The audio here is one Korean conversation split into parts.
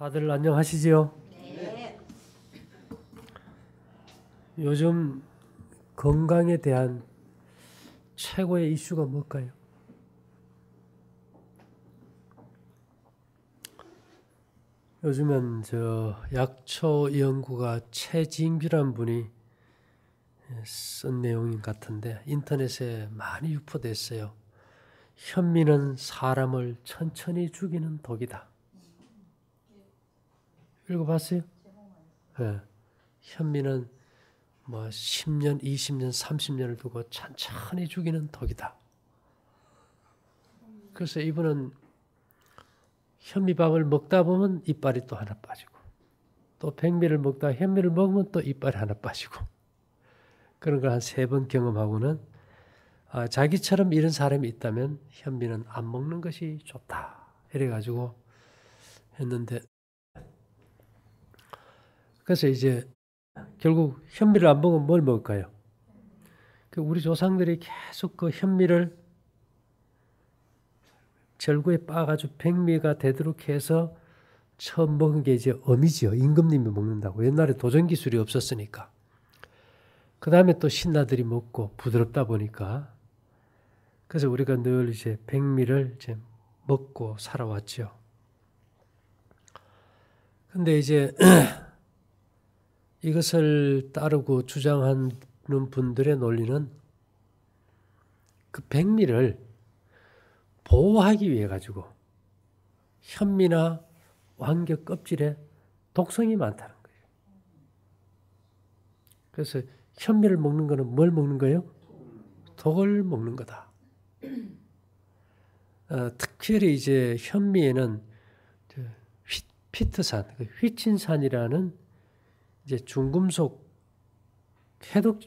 다들 안녕하시지요? 네. 요즘 건강에 대한 최고의 이슈가 뭘까요? 요즘은 약초 연구가 최진규란 분이 쓴 내용 같은데 인터넷에 많이 유포됐어요. 현미는 사람을 천천히 죽이는 독이다. 읽어봤어요? 네. 현미는 10년, 20년, 30년을 두고 천천히 죽이는 독이다. 그래서 이분은 현미밥을 먹다 보면 이빨이 또 하나 빠지고, 또 백미를 먹다 현미를 먹으면 또 이빨이 하나 빠지고, 그런 걸 한 3번 경험하고는 자기처럼 이런 사람이 있다면 현미는 안 먹는 것이 좋다. 이래가지고 했는데, 그래서 이제 결국 현미를 안 먹으면 뭘 먹을까요? 우리 조상들이 계속 그 현미를 절구에 빻아가지고 백미가 되도록 해서 처음 먹은 게 이제 어미지요. 임금님이 먹는다고. 옛날에 도전 기술이 없었으니까. 그 다음에 또 신하들이 먹고 부드럽다 보니까. 그래서 우리가 늘 이제 백미를 이제 먹고 살아왔죠. 근데 이제 이것을 따르고 주장하는 분들의 논리는 그 백미를 보호하기 위해 가지고 현미나 왕겨 껍질에 독성이 많다는 거예요. 그래서 현미를 먹는 거는 뭘 먹는 거예요? 독을 먹는 거다. 특별히 이제 현미에는 피트산, 휘친산이라는 이제 중금속 해독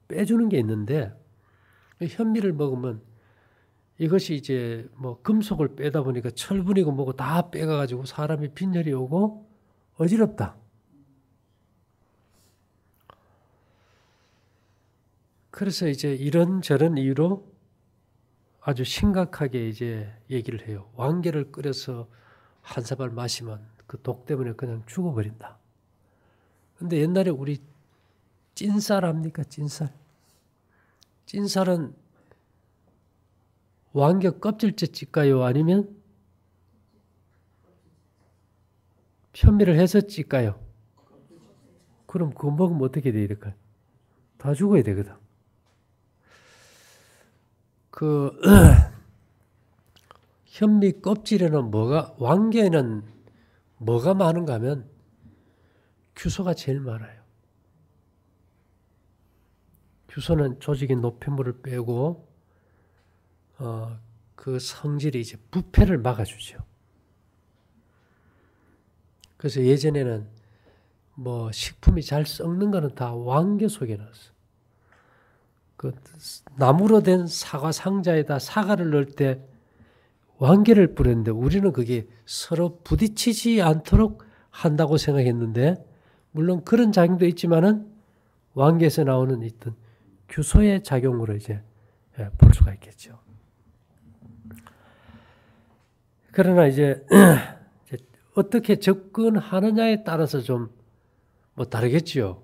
빼주는 게 있는데, 현미를 먹으면 이것이 이제 금속을 빼다 보니까 철분이고 뭐고 다 빼가지고 사람이 빈혈이 오고 어지럽다. 그래서 이제 이런저런 이유로 아주 심각하게 이제 얘기를 해요. 왕개를 끓여서 한 사발 마시면 그 독 때문에 그냥 죽어버린다. 근데 옛날에 우리 찐쌀 압니까? 찐쌀. 찐쌀은 왕겨 껍질째 찔까요? 아니면 현미를 해서 찔까요? 그럼 그거 먹으면 어떻게 돼야 될까요? 다 죽어야 되거든. 현미 껍질에는 왕겨에는 뭐가 많은가 하면 규소가 제일 많아요. 규소는 조직의 노폐물을 빼고 그 성질이 이제 부패를 막아주죠. 그래서 예전에는 식품이 잘 썩는 거는 다 왕겨 속에 넣었어. 그 나무로 된 사과 상자에다 사과를 넣을 때 왕겨를 뿌렸는데 우리는 그게 서로 부딪히지 않도록 한다고 생각했는데, 물론 그런 작용도 있지만은 왕겨에서 나오는 어떤 규소의 작용으로 이제 볼 수가 있겠죠. 그러나 이제 어떻게 접근하느냐에 따라서 좀 다르겠지요.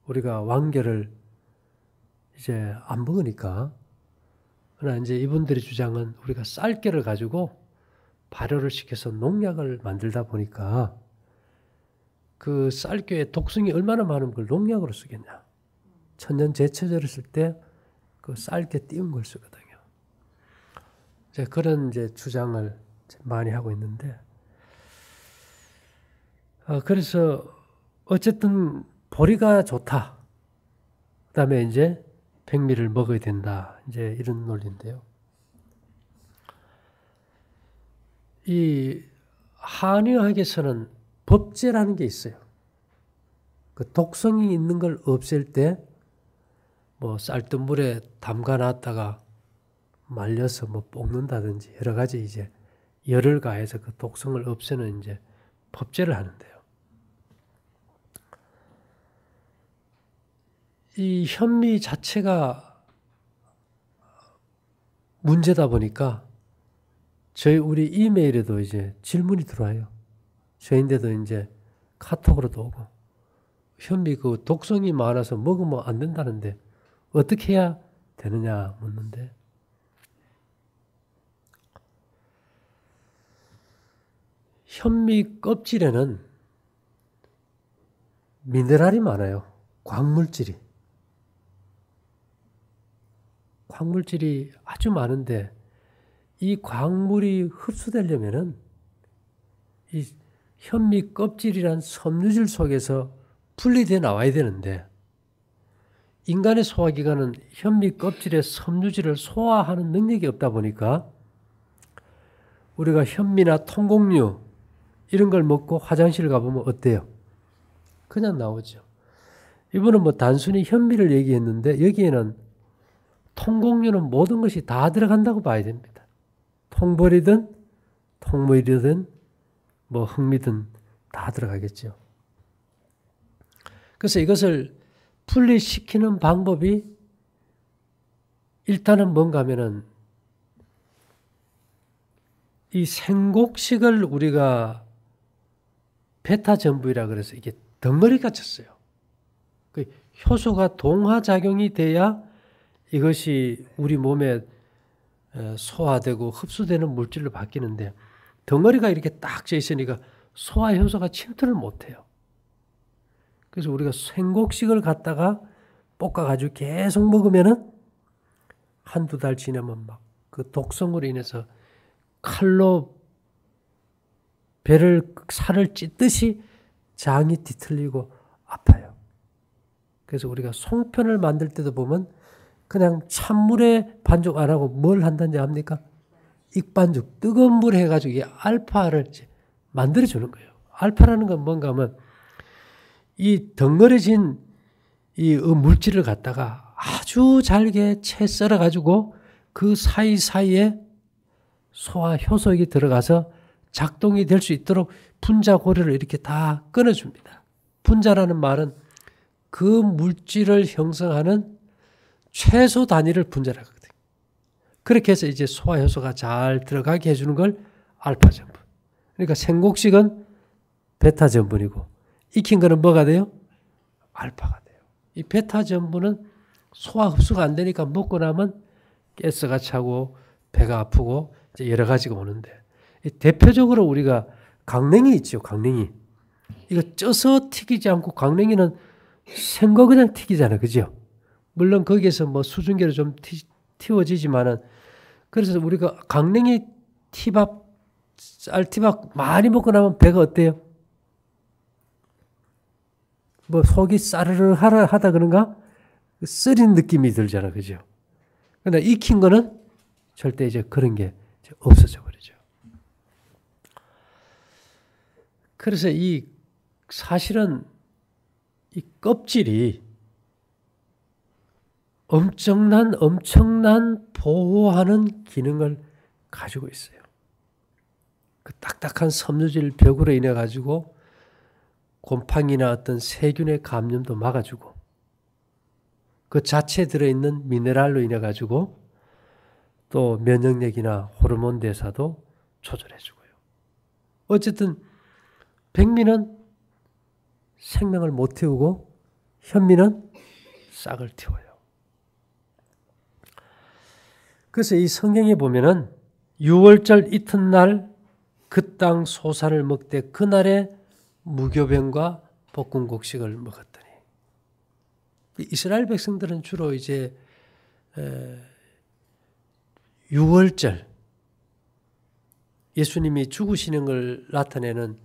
우리가 왕겨를 이제 안 먹으니까. 그러나 이제 이분들의 주장은 우리가 쌀겨를 가지고 발효를 시켜서 농약을 만들다 보니까 그 쌀겨의 독성이 얼마나 많은 걸 농약으로 쓰겠냐. 천년 제철제를 쓸 때 그 쌀겨 띄운 걸 쓰거든요. 이제 그런 이제 주장을 많이 하고 있는데, 그래서 어쨌든 보리가 좋다. 그다음에 이제 백미를 먹어야 된다. 이제 이런 논리인데요. 이 한의학에서는 법제라는 게 있어요. 그 독성이 있는 걸 없앨 때 쌀뜨물에 담가 놨다가 말려서 볶는다든지 여러 가지 이제 열을 가해서 그 독성을 없애는 이제 법제를 하는데요. 이 현미 자체가 문제다 보니까 우리 이메일에도 이제 질문이 들어와요. 저인데도 이제 카톡으로도 오고 현미 그 독성이 많아서 먹으면 안 된다는데 어떻게 해야 되느냐 묻는데 현미 껍질에는 미네랄이 많아요. 광물질이 아주 많은데 이 광물이 흡수되려면은 이 현미 껍질이란 섬유질 속에서 분리되어 나와야 되는데 인간의 소화기관은 현미 껍질의 섬유질을 소화하는 능력이 없다 보니까 우리가 현미나 통곡류 이런 걸 먹고 화장실 가보면 어때요? 그냥 나오죠. 이분은 뭐 단순히 현미를 얘기했는데 여기에는 통곡류는 모든 것이 다 들어간다고 봐야 됩니다. 통보리든 통밀이든 뭐 흑미든 다 들어가겠죠. 그래서 이것을 분리시키는 방법이 일단은 뭔가 하면은 이 생곡식을 우리가 베타전분이라 그래서 이게 덩어리가 쳤어요. 그 효소가 동화작용이 돼야 이것이 우리 몸에 소화되고 흡수되는 물질로 바뀌는데 덩어리가 이렇게 딱 져 있으니까 소화 효소가 침투를 못해요. 그래서 우리가 생곡식을 갖다가 볶아가지고 계속 먹으면은 한두 달 지나면 막 그 독성으로 인해서 칼로 살을 찢듯이 장이 뒤틀리고 아파요. 그래서 우리가 송편을 만들 때도 보면 그냥 찬물에 반죽 안 하고 뭘 한다는지 압니까? 익반죽, 뜨거운 물 해가지고 이 알파를 만들어주는 거예요. 알파라는 건 뭔가 하면 이 덩어려진 이 물질을 갖다가 아주 잘게 채 썰어가지고 그 사이사이에 소화 효소액이 들어가서 작동이 될 수 있도록 분자 고리를 이렇게 다 끊어줍니다. 분자라는 말은 그 물질을 형성하는 최소 단위를 분자라고 하거든요. 그렇게 해서 이제 소화 효소가 잘 들어가게 해주는 걸 알파 전분. 그러니까 생곡식은 베타 전분이고 익힌 거는 뭐가 돼요? 알파가 돼요. 이 베타 전분은 소화 흡수가 안 되니까 먹고 나면 가스가 차고 배가 아프고 이제 여러 가지가 오는데 대표적으로 우리가 강냉이 있죠. 강냉이. 이거 쪄서 튀기지 않고 강냉이는 생거 그냥 튀기잖아요. 그죠? 물론 거기에서 뭐 수증기로 좀 튀워지지만은 그래서 우리가 강냉이 티밥, 쌀티밥 많이 먹고 나면 배가 어때요? 뭐 속이 싸르르 하다 그런가? 쓰린 느낌이 들잖아. 그죠? 근데 익힌 거는 절대 이제 그런 게 이제 없어져 버리죠. 그래서 이 사실은 이 껍질이 엄청난 보호하는 기능을 가지고 있어요. 그 딱딱한 섬유질 벽으로 인해 가지고 곰팡이나 어떤 세균의 감염도 막아주고 그 자체에 들어있는 미네랄로 인해 가지고 또 면역력이나 호르몬 대사도 조절해주고요. 어쨌든 백미는 생명을 못 태우고 현미는 싹을 틔워요. 그래서 이 성경에 보면은 6월절 이튿날 그 땅 소산을 먹되 그날에 무교병과 볶음곡식을 먹었더니 이스라엘 백성들은 주로 이제 6월절 예수님이 죽으시는 걸 나타내는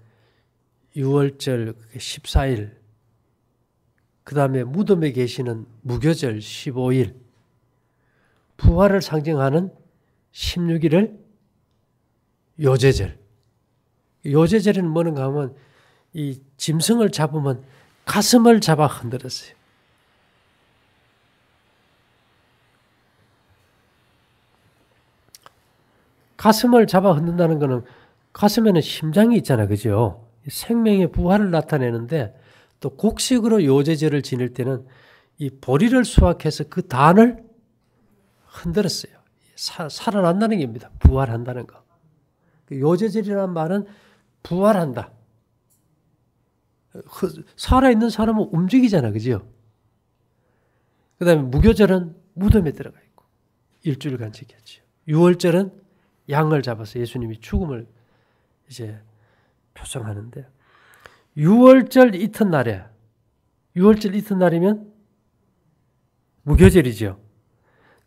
6월절 14일 그 다음에 무덤에 계시는 무교절 15일 부활을 상징하는 16일을 요제절. 요제절에는 뭐는가 하면 이 짐승을 잡으면 가슴을 잡아 흔들었어요. 가슴을 잡아 흔든다는 것은 가슴에는 심장이 있잖아요. 그죠? 생명의 부활을 나타내는데 또 곡식으로 요제절을 지낼 때는 이 보리를 수확해서 그 단을 흔들었어요. 살아난다는 겁니다. 부활한다는 거. 요제절이라는 말은 부활한다. 살아있는 사람은 움직이잖아. 그죠? 그 다음에 무교절은 무덤에 들어가 있고 일주일간 지켰죠. 유월절은 양을 잡아서 예수님이 죽음을 이제 표성하는데, 유월절 이튿날에, 유월절 이튿날이면 무교절이죠.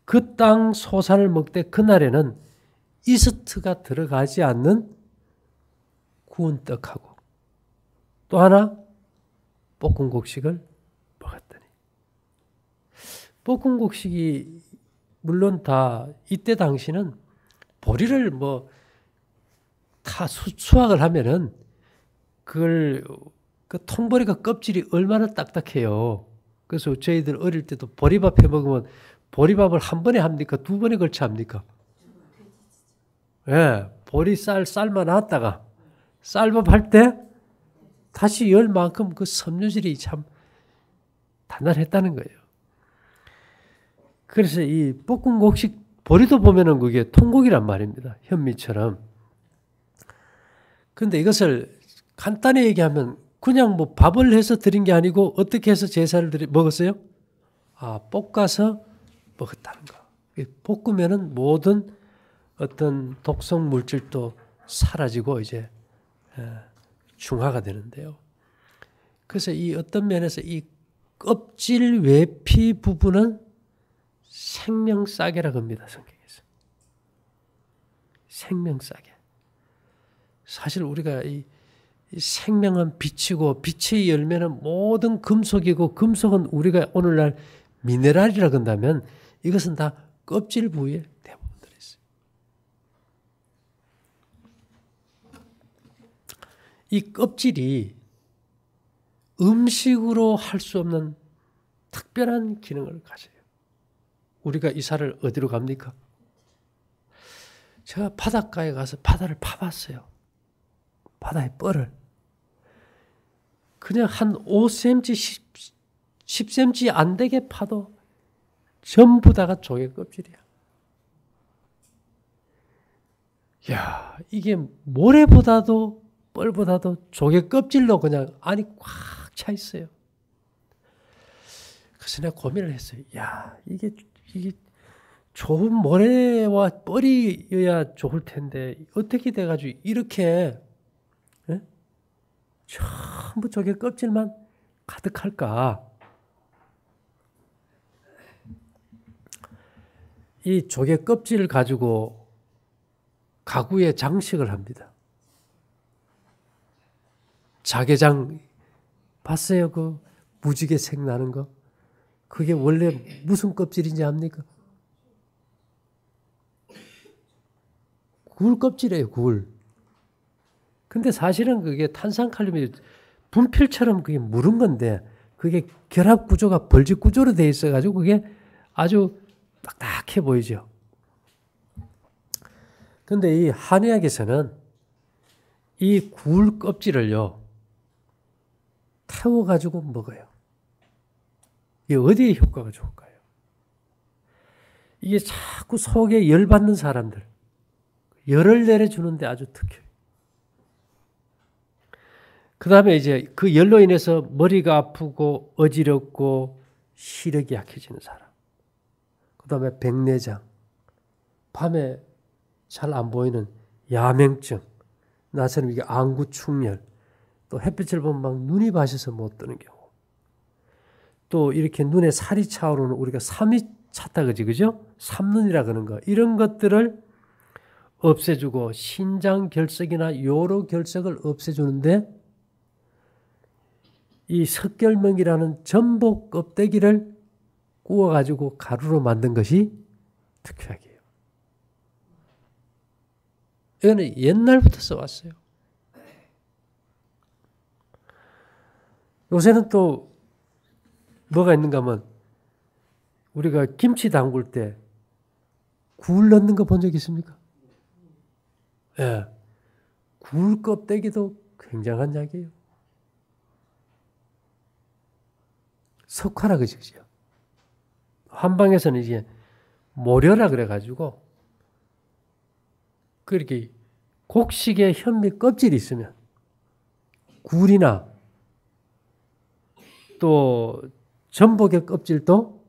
그 땅 소산을 먹되 그날에는 이스트가 들어가지 않는 구운 떡하고 또 하나 볶은 곡식을 먹었더니, 볶은 곡식이 물론 다 이때 당시는 보리를 뭐 다 수확을 하면은 그걸 그 통보리가 껍질이 얼마나 딱딱해요. 그래서 저희들 어릴 때도 보리밥 해 먹으면 보리밥을 한 번에 합니까? 두 번에 걸쳐 합니까? 예, 보리쌀 삶아 놨다가 쌀밥 할 때 다시 열 만큼 그 섬유질이 참 단단했다는 거예요. 그래서 이 볶은 곡식 보리도 보면은 그게 통곡이란 말입니다. 현미처럼. 근데 이것을 간단히 얘기하면 그냥 뭐 밥을 해서 드린 게 아니고 어떻게 해서 제사를 먹었어요? 볶아서 먹었다는 거. 볶으면은 모든 어떤 독성 물질도 사라지고 이제 중화가 되는데요. 그래서 이 어떤 면에서 이 껍질 외피 부분은 생명싸개라고 합니다. 성경에서. 생명싸개. 사실 우리가 이 생명은 빛이고 빛의 열매는 모든 금속이고 금속은 우리가 오늘날 미네랄이라고 한다면 이것은 다 껍질 부위에 대부분 들어있어요. 이 껍질이 음식으로 할 수 없는 특별한 기능을 가져요. 우리가 이사를 어디로 갑니까? 제가 바닷가에 가서 바다를 파봤어요. 바다의 뻘을. 그냥 한 5cm, 10cm 안 되게 파도 전부 다가 조개 껍질이야. 야, 이게 모래보다도 뻘보다도 조개 껍질로 그냥 안이 꽉 차 있어요. 그래서 내가 고민을 했어요. 야, 이게 좋은 모래와 뻘이어야 좋을 텐데 어떻게 돼가지고 이렇게 전부 조개 껍질만 가득할까? 이 조개 껍질을 가지고 가구에 장식을 합니다. 자개장 봤어요? 그 무지개 색 나는 거? 그게 원래 무슨 껍질인지 압니까? 굴 껍질이에요, 굴. 근데 사실은 그게 탄산칼륨이 분필처럼 그게 무른 건데 그게 결합 구조가 벌집 구조로 되어 있어가지고 그게 아주 딱딱해 보이죠. 근데 이 한의학에서는 이 굴 껍질을요, 태워가지고 먹어요. 이게 어디에 효과가 좋을까요? 이게 자꾸 속에 열 받는 사람들, 열을 내려주는데 아주 특효해요. 그 다음에 이제 그 열로 인해서 머리가 아프고 어지럽고 시력이 약해지는 사람. 그 다음에 백내장, 밤에 잘 안 보이는 야맹증, 나처럼 이게 안구충혈, 또 햇빛을 보면 막 눈이 바셔서 못 뜨는 경우. 또 이렇게 눈에 살이 차오르는 우리가 삼이 찼다 그지, 그죠? 삼눈이라 그러는 거. 이런 것들을 없애주고 신장 결석이나 요로 결석을 없애주는데 이 석결명이라는 전복 껍데기를 구워가지고 가루로 만든 것이 특효약이에요. 이거는 옛날부터 써왔어요. 요새는 또 뭐가 있는가 하면 우리가 김치 담글 때 굴 넣는 거 본 적 있습니까? 예. 굴 껍데기도 굉장한 약이에요. 석화라 그러죠. 한방에서는 이제 모려라 그래가지고 그렇게 곡식에 현미 껍질이 있으면 굴이나 또 전복의 껍질도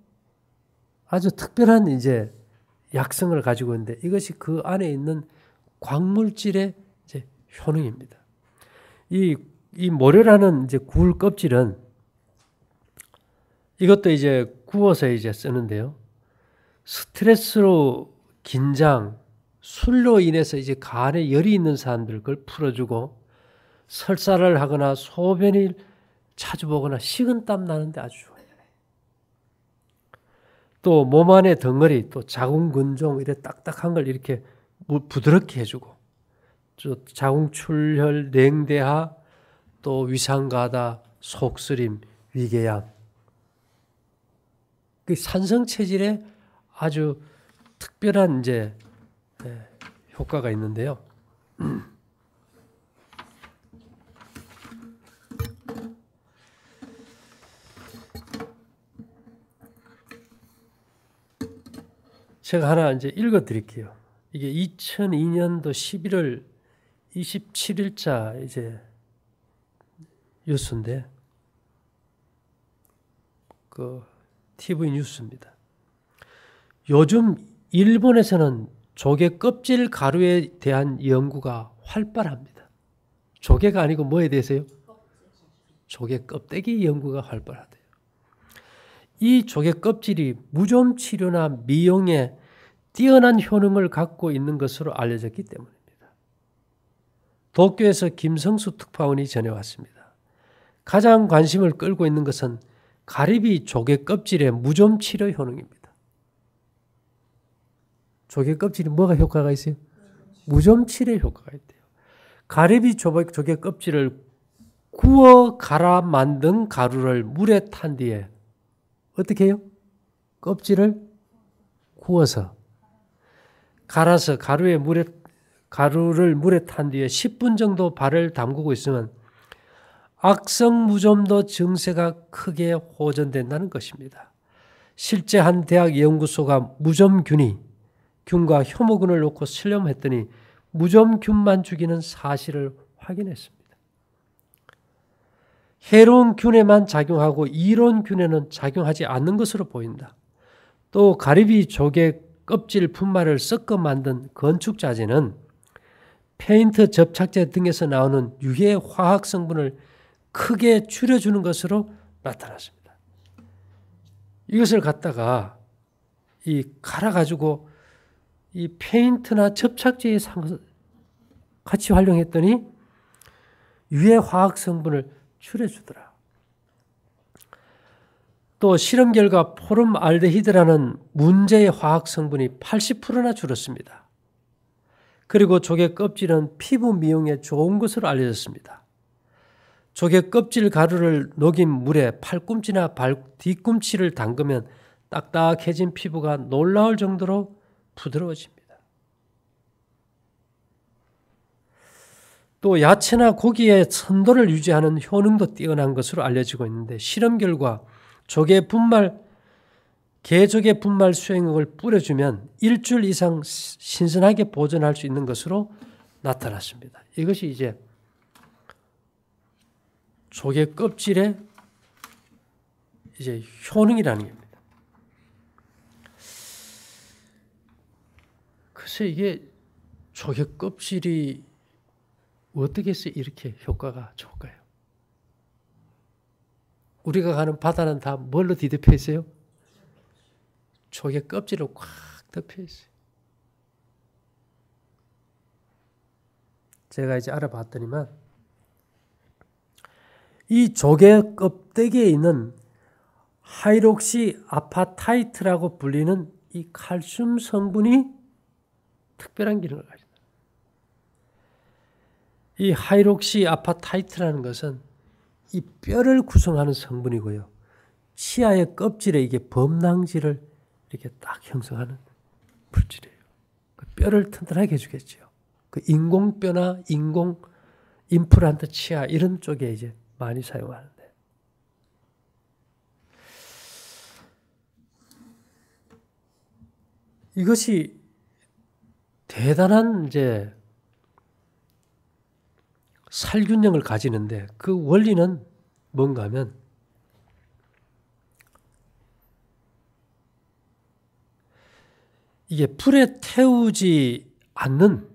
아주 특별한 이제 약성을 가지고 있는데 이것이 그 안에 있는 광물질의 이제 효능입니다. 이 모래라는 이제 굴 껍질은 이것도 이제 구워서 이제 쓰는데요. 스트레스로 긴장, 술로 인해서 이제 간에 열이 있는 사람들 그걸 풀어주고 설사를 하거나 소변이 자주 보거나 식은땀 나는데 아주 좋아요. 또 몸 안에 덩어리, 또 자궁근종 이래 딱딱한 걸 이렇게 부드럽게 해주고 또 자궁출혈, 냉대하, 또 위산가다, 속쓰림, 위궤양 그 산성 체질에 아주 특별한 이제 효과가 있는데요. 제가 하나 이제 읽어 드릴게요. 이게 2002년도 11월 27일자 이제 뉴스인데 그 TV 뉴스입니다. 요즘 일본에서는 조개 껍질 가루에 대한 연구가 활발합니다. 조개가 아니고 뭐에 대해서요? 조개 껍데기 연구가 활발하대요. 이 조개 껍질이 무좀 치료나 미용에 뛰어난 효능을 갖고 있는 것으로 알려졌기 때문입니다. 도쿄에서 김성수 특파원이 전해왔습니다. 가장 관심을 끌고 있는 것은 가리비 조개 껍질의 무좀 치료 효능입니다. 조개 껍질이 뭐가 효과가 있어요? 무좀 치료 효과가 있대요. 가리비 조개 껍질을 구워 갈아 만든 가루를 물에 탄 뒤에 어떻게 해요? 껍질을 구워서 갈아서 가루를 물에 탄 뒤에 10분 정도 발을 담그고 있으면 악성 무좀도 증세가 크게 호전된다는 것입니다. 실제 한 대학 연구소가 무좀균과 혐오균을 놓고 실험했더니 무좀균만 죽이는 사실을 확인했습니다. 해로운 균에만 작용하고 이로운 균에는 작용하지 않는 것으로 보인다. 또 가리비 조개 껍질 분말을 섞어 만든 건축자재는 페인트 접착제 등에서 나오는 유해 화학 성분을 크게 줄여주는 것으로 나타났습니다. 이것을 갖다가 갈아가지고 이 페인트나 접착제에 같이 활용했더니 유해 화학 성분을 줄여주더라. 또 실험 결과 포름알데히드라는 문제의 화학 성분이 80%나 줄었습니다. 그리고 조개 껍질은 피부 미용에 좋은 것으로 알려졌습니다. 조개 껍질 가루를 녹인 물에 팔꿈치나 뒤꿈치를 담그면 딱딱해진 피부가 놀라울 정도로 부드러워집니다. 또 야채나 고기의 선도를 유지하는 효능도 뛰어난 것으로 알려지고 있는데 실험 결과 개조개 분말 수행액을 뿌려주면 일주일 이상 신선하게 보존할 수 있는 것으로 나타났습니다. 이것이 이제 조개 껍질의 이제 효능이라는 겁니다. 글쎄 이게 조개 껍질이 어떻게 해서 이렇게 효과가 좋을까요? 우리가 가는 바다는 다 뭘로 뒤덮여 있어요? 조개 껍질로 꽉 덮여 있어요. 제가 이제 알아봤더니만 이 조개 껍데기에 있는 하이록시 아파타이트라고 불리는 이 칼슘 성분이 특별한 기능을 가진다. 이 하이록시 아파타이트라는 것은 이 뼈를 구성하는 성분이고요. 치아의 껍질에 이게 범랑질을 이렇게 딱 형성하는 물질이에요. 그 뼈를 튼튼하게 해주겠죠. 그 인공뼈나 인공 임플란트 치아 이런 쪽에 이제 많이 사용하는데 이것이 대단한 이제 살균력을 가지는데 그 원리는 뭔가 하면 이게 불에 태우지 않는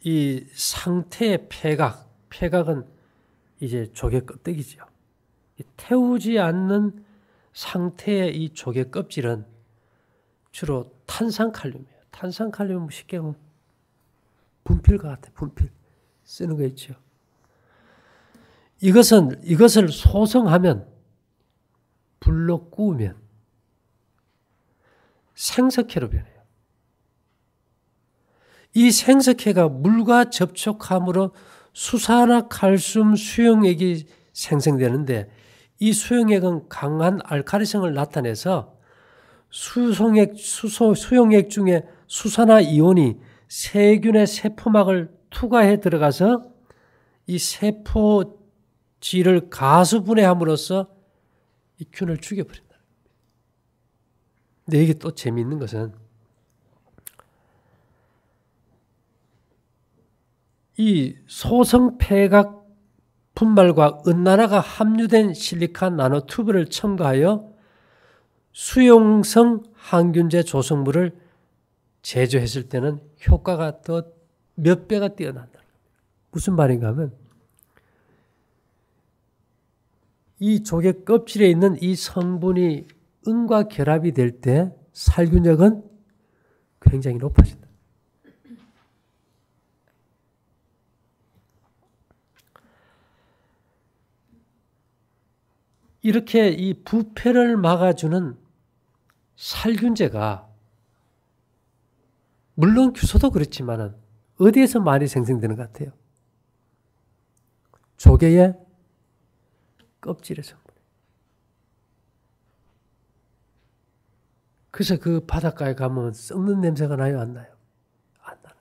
이 상태의 폐각은 이제 조개 껍데기죠. 태우지 않는 상태의 이 조개 껍질은 주로 탄산칼륨이에요. 탄산칼륨은 쉽게 보면 분필과 같아. 분필 쓰는 거 있죠. 이것을 소성하면, 불로 구우면 생석회로 변해요. 이 생석회가 물과 접촉함으로 수산화칼슘 수용액이 생성되는데, 이 수용액은 강한 알칼리성을 나타내서 수용액 중에 수산화 이온이 세균의 세포막을 투과해 들어가서 이 세포질을 가수분해함으로써 이 균을 죽여버린다. 근데 이게 또 재미있는 것은 이 소성폐각 분말과 은나라가 함유된 실리카 나노튜브를 첨가하여 수용성 항균제 조성물을 제조했을 때는 효과가 더 몇 배가 뛰어난다. 무슨 말인가 하면 이 조개 껍질에 있는 이 성분이 은과 결합이 될 때 살균력은 굉장히 높아진다. 이렇게 이 부패를 막아주는 살균제가 물론 규소도 그렇지만은 어디에서 많이 생성되는 것 같아요? 조개의 껍질의 성분. 그래서 그 바닷가에 가면 썩는 냄새가 나요, 안 나요? 안 나요.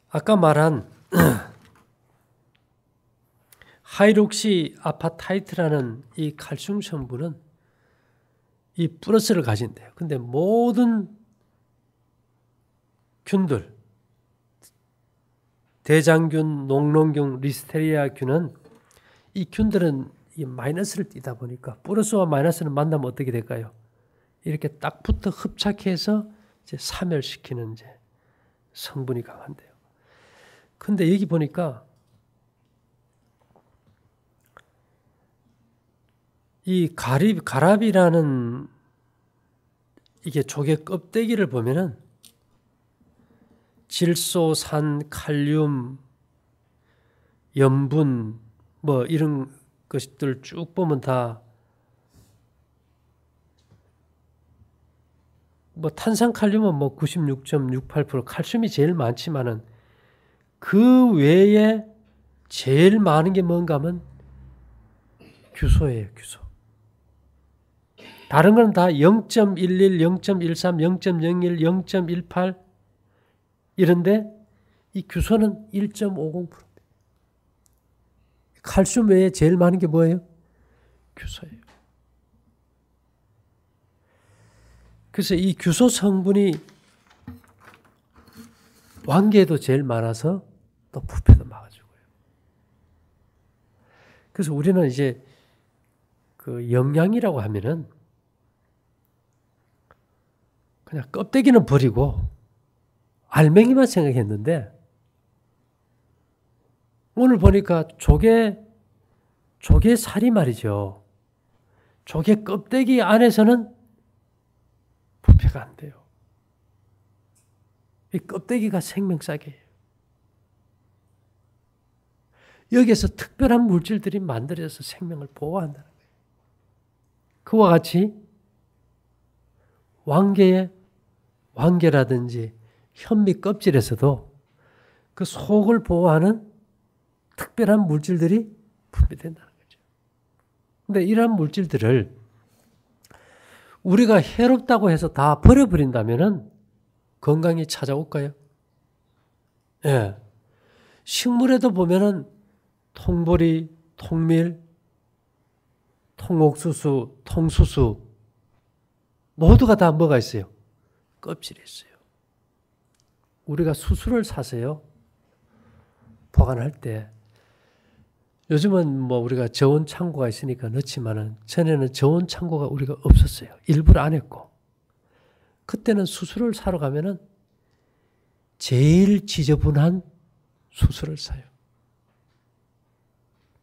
아까 말한 하이록시 아파타이트라는 이 칼슘 성분은 이 플러스를 가진대요. 근데 모든 균들, 대장균, 녹농균, 리스테리아균은 이 균들은 이 마이너스를 띠다 보니까 플러스와 마이너스는 만나면 어떻게 될까요? 이렇게 딱 붙어 흡착해서 이제 사멸시키는 이제 성분이 강한데요. 근데 여기 보니까 이 가랍이라는 이게 조개 껍데기를 보면은 질소, 산, 칼륨, 염분 뭐 이런 것들 쭉 보면 다 뭐 탄산칼륨은 뭐 96.68% 칼슘이 제일 많지만은 그 외에 제일 많은 게 뭔가 하면 규소예요, 규소. 다른 건 다 0.11, 0.13, 0.01, 0.18 이런데 이 규소는 1.50%. 칼슘 외에 제일 많은 게 뭐예요? 규소예요. 그래서 이 규소 성분이 왕개에도 제일 많아서 또 부패도 막아주고요. 그래서 우리는 이제 그 영양이라고 하면은 그냥 껍데기는 버리고 알맹이만 생각했는데 오늘 보니까 조개살이 말이죠. 조개 껍데기 안에서는 부패가 안 돼요. 이 껍데기가 생명싸개예요. 여기에서 특별한 물질들이 만들어져서 생명을 보호한다는 거예요. 그와 같이 왕개라든지 현미 껍질에서도 그 속을 보호하는 특별한 물질들이 분비된다는 거죠. 근데 이러한 물질들을 우리가 해롭다고 해서 다 버려버린다면은 건강이 찾아올까요? 예. 식물에도 보면은 통보리, 통밀, 통옥수수, 통수수 모두가 다 뭐가 있어요? 껍질이 있어요. 우리가 수수를 사서요. 보관할 때 요즘은 뭐 우리가 저온 창고가 있으니까 넣지만은 전에는 저온 창고가 우리가 없었어요. 일부러 안 했고. 그때는 수술을 사러 가면은 제일 지저분한 수술을 사요.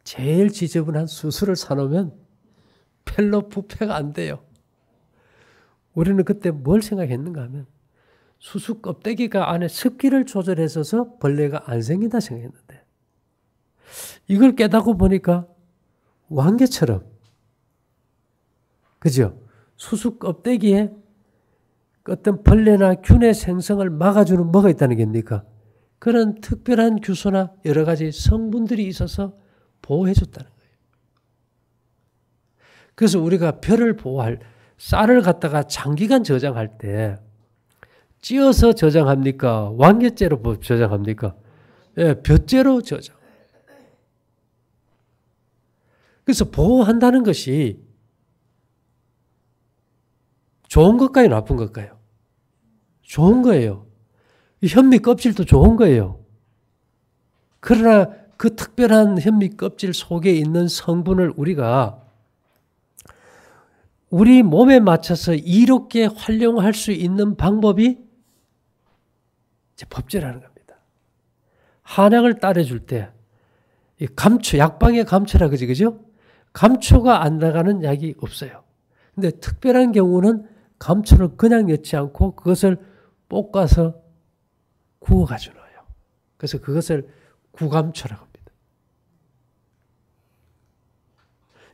제일 지저분한 수술을 사놓으면 별로 부패가 안 돼요. 우리는 그때 뭘 생각했는가 하면 수수 껍데기가 안에 습기를 조절해서 벌레가 안 생긴다 생각했는데 이걸 깨닫고 보니까 왕개처럼 그죠? 수수 껍데기에 어떤 벌레나 균의 생성을 막아주는 뭐가 있다는 겁니까? 그런 특별한 규소나 여러 가지 성분들이 있어서 보호해줬다는 거예요. 그래서 우리가 벼를 보호할 쌀을 갖다가 장기간 저장할 때 찧어서 저장합니까? 왕개째로 저장합니까? 예, 벼째로 저장. 그래서 보호한다는 것이 좋은 것까요, 나쁜 것까요? 좋은 거예요. 현미 껍질도 좋은 거예요. 그러나 그 특별한 현미 껍질 속에 있는 성분을 우리가 우리 몸에 맞춰서 이롭게 활용할 수 있는 방법이 이제 법제라는 겁니다. 한약을 따라줄 때 감초, 약방의 감초라 그지, 그죠? 감초가 안 나가는 약이 없어요. 근데 특별한 경우는 감초를 그냥 넣지 않고 그것을 볶아서 구워가지고 넣어요. 그래서 그것을 구감초라고 합니다.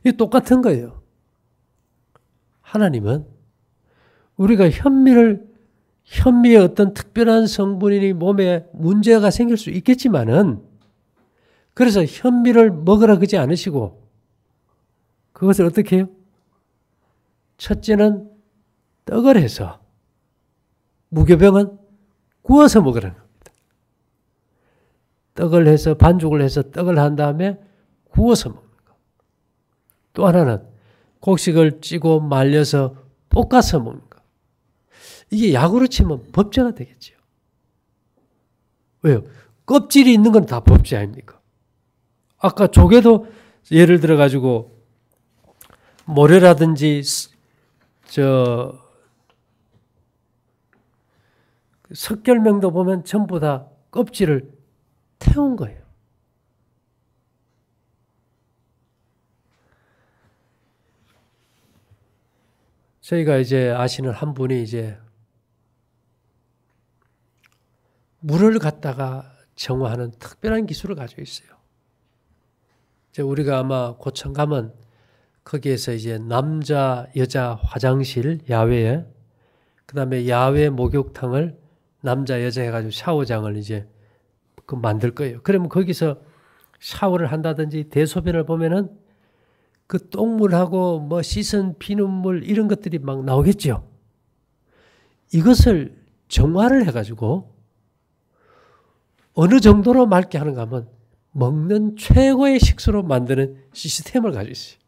이게 똑같은 거예요. 하나님은 우리가 현미의 어떤 특별한 성분이 몸에 문제가 생길 수 있겠지만은 그래서 현미를 먹으라 그러지 않으시고 그것을 어떻게 해요? 첫째는 떡을 해서 무교병은 구워서 먹으라는 겁니다. 떡을 해서 반죽을 해서 떡을 한 다음에 구워서 먹는 거. 또 하나는 곡식을 찌고 말려서 볶아서 먹는 거. 이게 약으로 치면 법제가 되겠죠. 왜요? 껍질이 있는 건 다 법제 아닙니까? 아까 조개도 예를 들어 가지고 모래라든지 석결명도 보면 전부 다 껍질을 태운 거예요. 저희가 이제 아시는 한 분이 이제 물을 갖다가 정화하는 특별한 기술을 가지고 있어요. 이제 우리가 아마 고청 가면 거기에서 이제 남자, 여자 화장실 야외에 그다음에 야외 목욕탕을 남자, 여자 해가지고 샤워장을 이제 그 만들 거예요. 그러면 거기서 샤워를 한다든지 대소변을 보면은 그 똥물하고 뭐 씻은 피눈물 이런 것들이 막 나오겠죠. 이것을 정화를 해가지고 어느 정도로 맑게 하는가 하면 먹는 최고의 식수로 만드는 시스템을 가지고 있어요.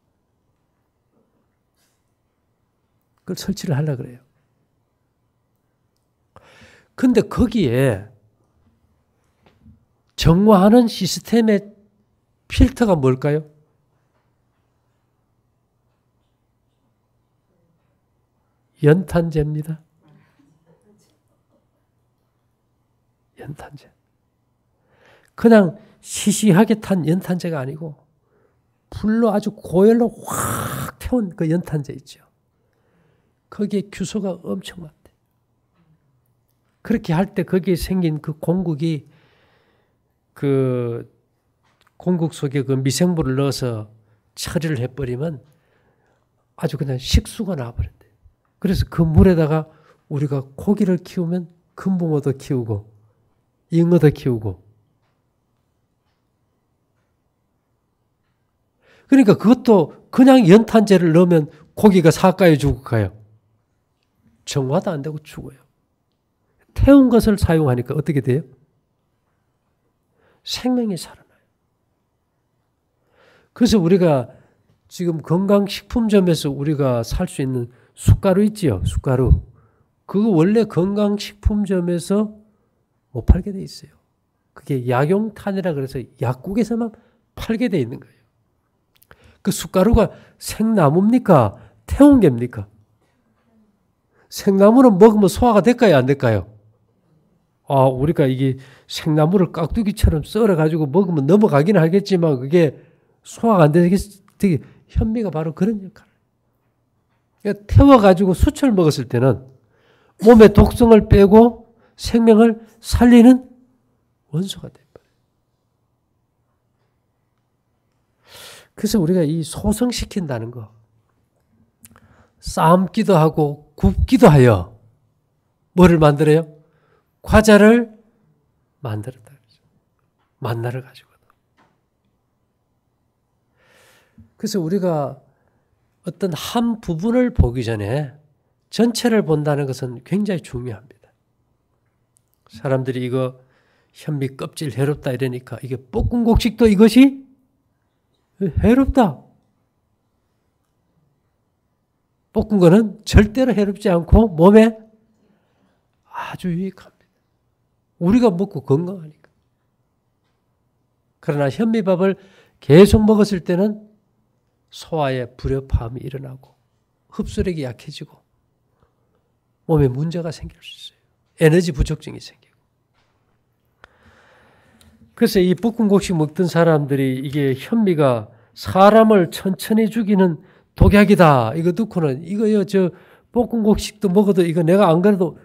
그걸 설치를 하려고 그래요. 근데 거기에 정화하는 시스템의 필터가 뭘까요? 연탄재입니다. 연탄재. 그냥 시시하게 탄 연탄재가 아니고 불로 아주 고열로 확 태운 그 연탄재 있죠. 거기에 규소가 엄청 많대. 그렇게 할 때 거기에 생긴 그 공국이 그 공국 속에 그 미생물을 넣어서 처리를 해버리면 아주 그냥 식수가 나와버린대. 그래서 그 물에다가 우리가 고기를 키우면 금붕어도 키우고 잉어도 키우고 그러니까 그것도 그냥 연탄재를 넣으면 고기가 사가에 죽을까요? 정화도 안 되고 죽어요. 태운 것을 사용하니까 어떻게 돼요? 생명이 살아나요. 그래서 우리가 지금 건강식품점에서 우리가 살 수 있는 숟가루 있지요? 숟가루. 그거 원래 건강식품점에서 못 팔게 돼 있어요. 그게 약용탄이라 그래서 약국에서만 팔게 돼 있는 거예요. 그 숯가루가 생나무입니까? 태운 geb니까? 생나무는 먹으면 소화가 될까요? 안 될까요? 우리가 이게 생나무를 깍두기처럼 썰어가지고 먹으면 넘어가긴 하겠지만 그게 소화가 안 되게 현미가 바로 그런 역할을. 그러니까 태워가지고 숯을 먹었을 때는 몸의 독성을 빼고 생명을 살리는 원소가 됩니다. 그래서 우리가 이 소성시킨다는 거, 삶기도 하고 굽기도 하여 뭐를 만들어요? 과자를 만들었다. 만나를 가지고. 그래서 우리가 어떤 한 부분을 보기 전에 전체를 본다는 것은 굉장히 중요합니다. 사람들이 이거 현미 껍질 해롭다 이러니까 이게 볶은 곡식도 이것이 해롭다. 볶은 거는 절대로 해롭지 않고 몸에 아주 유익합니다. 우리가 먹고 건강하니까. 그러나 현미밥을 계속 먹었을 때는 소화에 불협화음이 일어나고 흡수력이 약해지고 몸에 문제가 생길 수 있어요. 에너지 부족증이 생기고. 그래서 이 볶은 곡식 먹던 사람들이 이게 현미가 사람을 천천히 죽이는 독약이다. 이거 듣고는 이거요, 저 볶은 곡식도 먹어도 이거 내가 안 그래도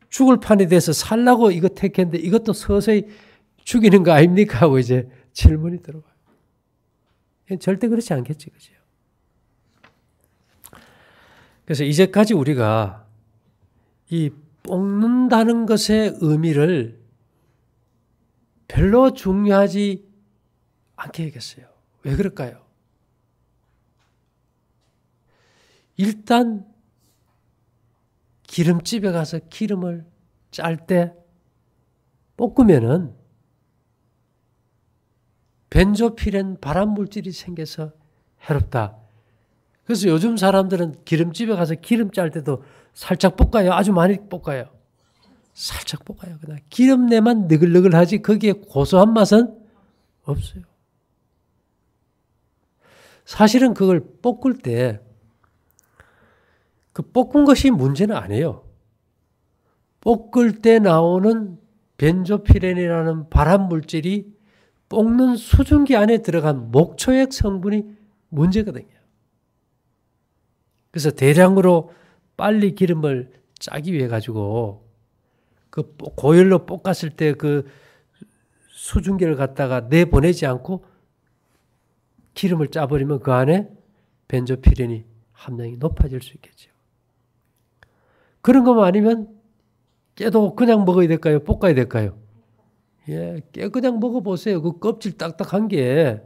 죽을 판이 돼서 살라고 이거 택했는데 이것도 서서히 죽이는 거 아닙니까? 하고 이제 질문이 들어와요. 절대 그렇지 않겠지, 그죠? 그래서 이제까지 우리가 이 볶는다는 것의 의미를 별로 중요하지 않게 여겼어요. 왜 그럴까요? 일단 기름집에 가서 기름을 짤 때 볶으면은 벤조피렌 발암물질이 생겨서 해롭다. 그래서 요즘 사람들은 기름집에 가서 기름 짤 때도 살짝 볶아요. 아주 많이 볶아요. 살짝 볶아요. 그냥 기름내만 느글느글하지 거기에 고소한 맛은 없어요. 사실은 그걸 볶을 때 그 볶은 것이 문제는 아니에요. 볶을 때 나오는 벤조피렌이라는 발암물질이 볶는 수증기 안에 들어간 목초액 성분이 문제거든요. 그래서 대량으로 빨리 기름을 짜기 위해 가지고 그 고열로 볶았을 때 그 수증기를 갖다가 내보내지 않고 기름을 짜버리면 그 안에 벤조피렌이 함량이 높아질 수 있겠죠. 그런 것만 아니면 깨도 그냥 먹어야 될까요? 볶아야 될까요? 예, 깨 그냥 먹어보세요. 그 껍질 딱딱한 게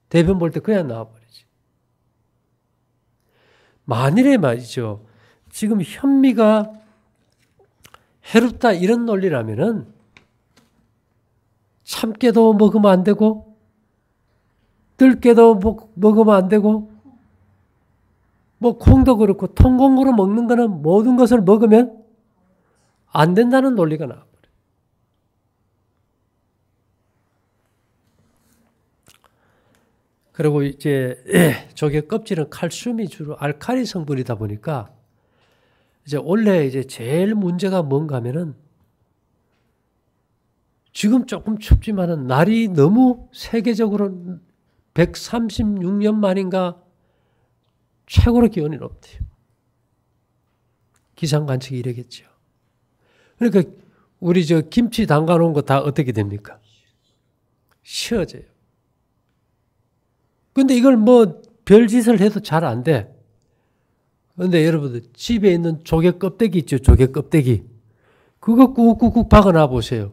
대변 볼 때 그냥 나와버리지. 만일에 말이죠. 지금 현미가 해롭다 이런 논리라면은 참깨도 먹으면 안 되고 뜰깨도 먹으면 안 되고 뭐 콩도 그렇고 통콩으로 먹는 거는 모든 것을 먹으면 안 된다는 논리가 나와버려요. 그리고 이제 조개 껍질은 칼슘이 주로 알칼리 성분이다 보니까 이제 원래 이제 제일 문제가 뭔가 하면은 지금 조금 춥지만은 날이 너무 세계적으로 136년 만인가 최고로 기온이 높대요. 기상 관측이 이러겠죠. 그러니까 우리 저 김치 담가 놓은 거 다 어떻게 됩니까? 쉬어져요. 근데 이걸 뭐 별짓을 해도 잘 안 돼. 근데 여러분들 집에 있는 조개 껍데기 있죠? 조개 껍데기. 그거 꾹꾹꾹 박아놔 보세요.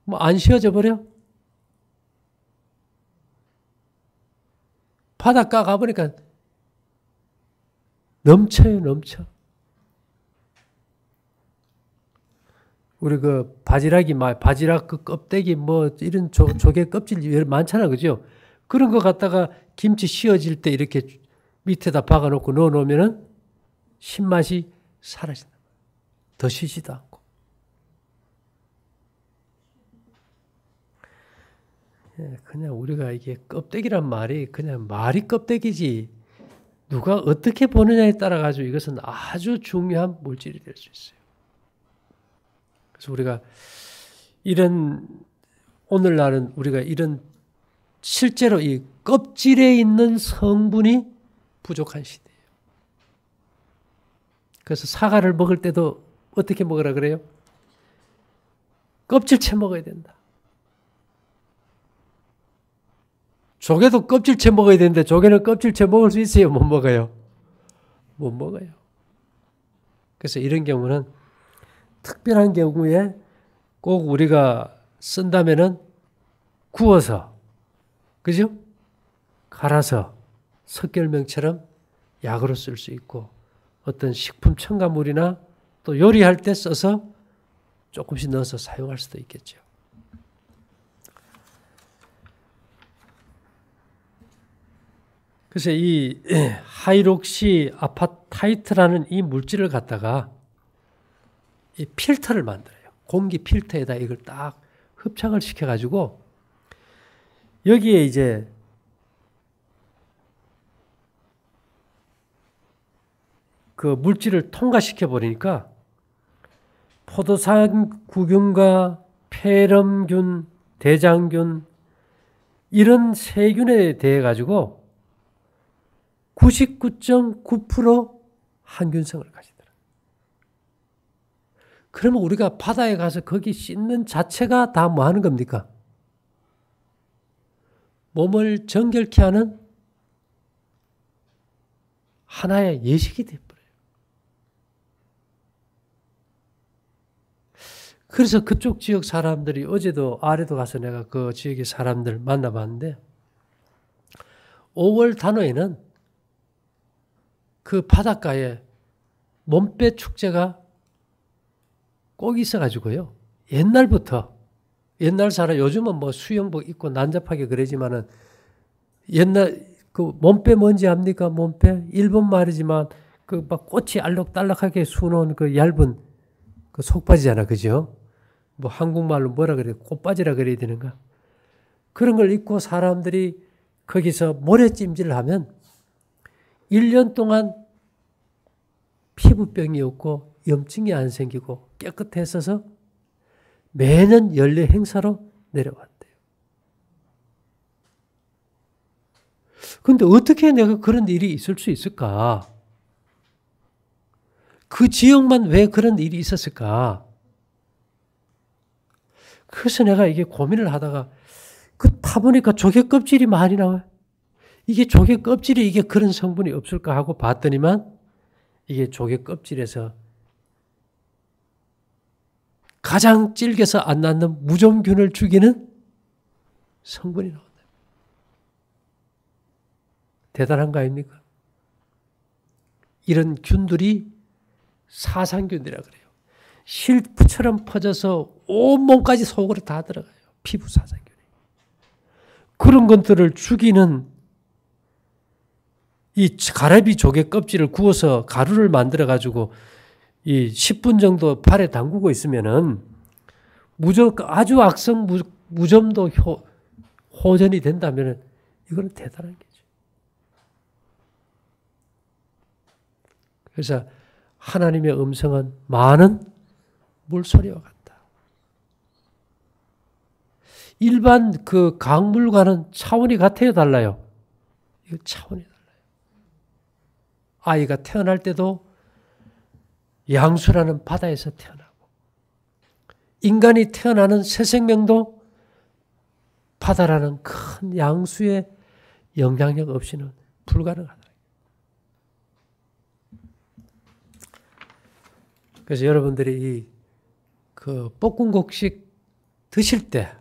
뭐 안 쉬어져 버려? 바닷가 가보니까 넘쳐요, 넘쳐. 우리 그 바지락 그 껍데기 뭐 이런 조개 껍질 많잖아, 그죠? 그런 거 갖다가 김치 씌어질 때 이렇게 밑에다 박아놓고 넣어놓으면은 신맛이 사라진다. 더 쉬지도 않고. 그냥 우리가 이게 껍데기란 말이 그냥 말이 껍데기지 누가 어떻게 보느냐에 따라 가지고 이것은 아주 중요한 물질이 될 수 있어요. 그래서 우리가 이런 오늘날은 우리가 이런 실제로 이 껍질에 있는 성분이 부족한 시대예요. 그래서 사과를 먹을 때도 어떻게 먹으라 그래요? 껍질째 먹어야 된다. 조개도 껍질째 먹어야 되는데 조개는 껍질째 먹을 수 있어요? 못 먹어요? 못 먹어요. 그래서 이런 경우는 특별한 경우에 꼭 우리가 쓴다면은 구워서, 그죠? 갈아서 석결명처럼 약으로 쓸 수 있고 어떤 식품 첨가물이나 또 요리할 때 써서 조금씩 넣어서 사용할 수도 있겠죠. 그래서 이 하이록시 아파타이트라는 이 물질을 갖다가 이 필터를 만들어요. 공기 필터에다 이걸 딱 흡착을 시켜가지고 여기에 이제 그 물질을 통과시켜 버리니까 포도상구균과 폐렴균, 대장균 이런 세균에 대해 가지고 99.9% 항균성을 가지더라. 그러면 우리가 바다에 가서 거기 씻는 자체가 다 뭐 하는 겁니까? 몸을 정결케 하는 하나의 예식이 되어버려요. 그래서 그쪽 지역 사람들이 어제도 아래도 가서 내가 그 지역의 사람들 만나봤는데 5월 단오에는 그 바닷가에 몸빼 축제가 꼭 있어가지고요. 옛날부터 옛날 사람 요즘은 뭐 수영복 입고 난잡하게 그러지만은 옛날 그 몸빼 뭔지 압니까? 몸빼 일본 말이지만 그 막 꽃이 알록달록하게 수놓은 그 얇은 그 속바지잖아, 그죠? 뭐 한국말로 뭐라 그래? 꽃바지라 그래야 되는가? 그런 걸 입고 사람들이 거기서 모래찜질을 하면 1년 동안 피부병이 없고 염증이 안 생기고 깨끗했어서 매년 연례 행사로 내려왔대요. 그런데 어떻게 내가 그런 일이 있을 수 있을까? 그 지역만 왜 그런 일이 있었을까? 그래서 내가 이게 고민을 하다가 그 파보니까 조개 껍질이 많이 나와요. 이게 조개 껍질에 이게 그런 성분이 없을까 하고 봤더니만 이게 조개 껍질에서 가장 질겨서 안 낫는 무좀균을 죽이는 성분이 나온다. 대단한 거 아닙니까? 이런 균들이 사상균이라고 그래요. 실처럼 퍼져서 온몸까지 속으로 다 들어가요. 피부 사상균이. 그런 것들을 죽이는 이 가래비 조개 껍질을 구워서 가루를 만들어 가지고 이 10분 정도 발에 담그고 있으면은 아주 악성 무좀도 호전이 된다면은 이거는 대단한 거죠. 그래서 하나님의 음성은 많은 물소리와 같다. 일반 그 강물과는 차원이 같아요, 달라요? 이거 차원이 달라요. 아이가 태어날 때도 양수라는 바다에서 태어나고 인간이 태어나는 새 생명도 바다라는 큰 양수의 영향력 없이는 불가능하다. 그래서 여러분들이 그 볶음국식 드실 때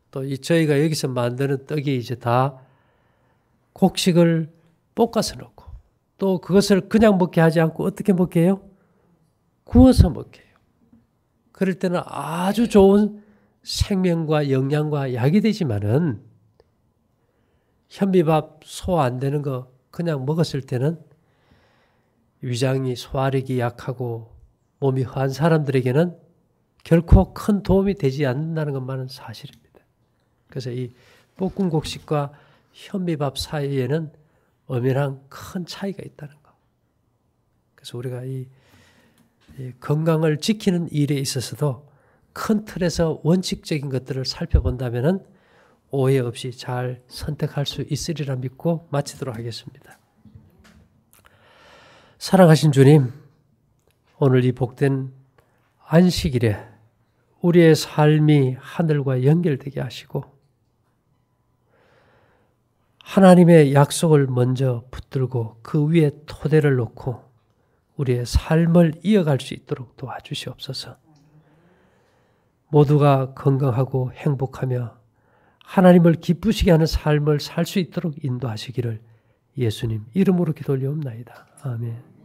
또 저희가 여기서 만드는 떡이 이제 다 곡식을 볶아서 넣고 또 그것을 그냥 먹게 하지 않고 어떻게 먹게 해요? 구워서 먹게 해요. 그럴 때는 아주 좋은 생명과 영양과 약이 되지만은 현미밥 소화 안 되는 거 그냥 먹었을 때는 위장이 소화력이 약하고 몸이 허한 사람들에게는 결코 큰 도움이 되지 않는다는 것만은 사실입니다. 그래서 이 볶은 곡식과 현미밥 사이에는 엄연한 큰 차이가 있다는 거. 그래서 우리가 이 건강을 지키는 일에 있어서도 큰 틀에서 원칙적인 것들을 살펴본다면은 오해 없이 잘 선택할 수 있으리라 믿고 마치도록 하겠습니다. 사랑하신 주님, 오늘 이 복된 안식일에 우리의 삶이 하늘과 연결되게 하시고 하나님의 약속을 먼저 붙들고 그 위에 토대를 놓고 우리의 삶을 이어갈 수 있도록 도와주시옵소서. 모두가 건강하고 행복하며 하나님을 기쁘시게 하는 삶을 살 수 있도록 인도하시기를 예수님 이름으로 기도 올리옵나이다. 아멘.